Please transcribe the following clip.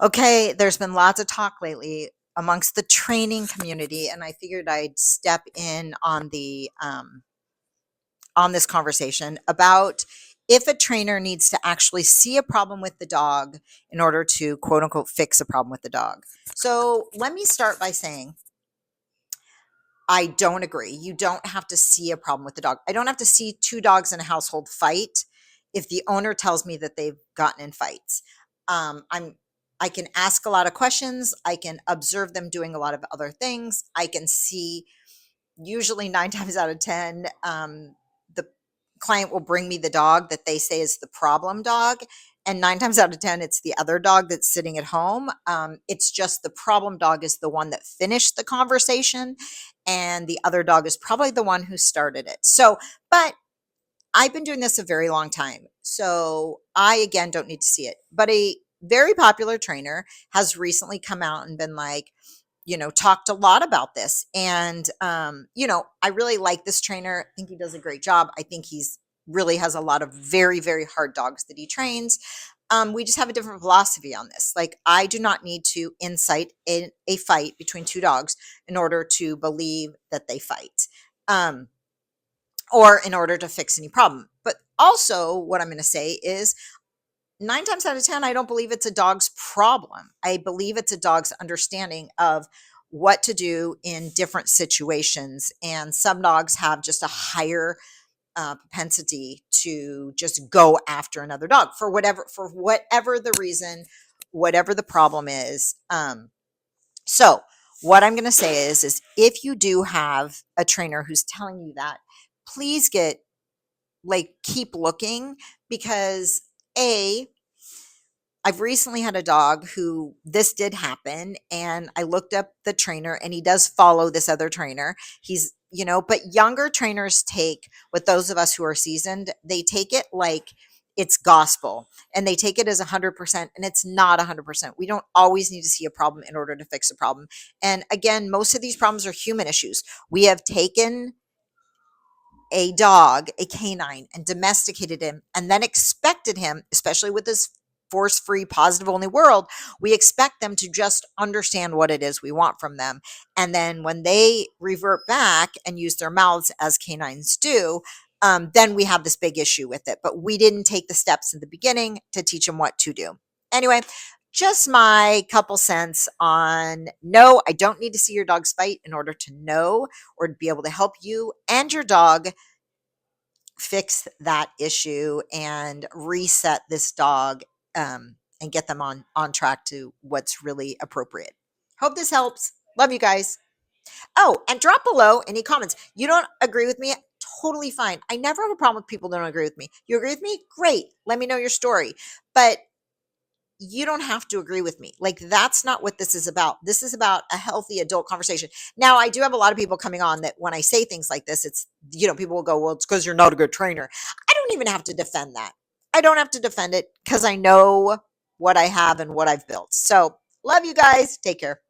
Okay, there's been lots of talk lately amongst the training community, and I figured I'd step in on this conversation about if a trainer needs to actually see a problem with the dog in order to quote unquote fix a problem with the dog. So let me start by saying I don't agree. You don't have to see a problem with the dog. I don't have to see two dogs in a household fight if the owner tells me that they've gotten in fights. I'm I can ask a lot of questions. I can observe them doing a lot of other things. I can see usually 9 times out of 10, the client will bring me the dog that they say is the problem dog. And 9 times out of 10, it's the other dog that's sitting at home. It's just the problem dog is the one that finished the conversation, and the other dog is probably the one who started it. So, but I've been doing this a very long time. So I, again, don't need to see it. But a very popular trainer has recently come out and been like, talked a lot about this. And, I really like this trainer. I think he does a great job. I think he's really has a lot of very, very hard dogs that he trains. We just have a different philosophy on this. Like, I do not need to incite a fight between two dogs in order to believe that they fight. Or in order to fix any problem. But also, what I'm going to say is 9 times out of 10, I don't believe it's a dog's problem. I believe it's a dog's understanding of what to do in different situations. And some dogs have just a higher propensity to just go after another dog for whatever the reason, whatever the problem is. So what I'm going to say is if you do have a trainer who's telling you that, please keep looking, because a I've recently had a dog who this did happen, and I looked up the trainer, and he does follow this other trainer. But younger trainers take what those of us who are seasoned, they take it like it's gospel, and they take it as 100%, and it's not 100%. We don't always need to see a problem in order to fix a problem. And again, most of these problems are human issues. We have taken a dog, a canine, and domesticated him, and then expected him, especially with this force free, positive only world, we expect them to just understand what it is we want from them. And then when they revert back and use their mouths as canines do, then we have this big issue with it. But we didn't take the steps in the beginning to teach them what to do. Anyway, just my couple cents on no, I don't need to see your dog's fight in order to know or to be able to help you and your dog fix that issue and reset this dog, and get them on track to what's really appropriate. Hope this helps. Love you guys. Oh, and drop below any comments. You don't agree with me? Totally fine. I never have a problem with people that don't agree with me. You agree with me? Great. Let me know your story. But you don't have to agree with me. Like, that's not what this is about. This is about a healthy adult conversation. Now, I do have a lot of people coming on that when I say things like this, people will go, well, it's because you're not a good trainer. I don't even have to defend that. I don't have to defend it because I know what I have and what I've built. So, love you guys. Take care.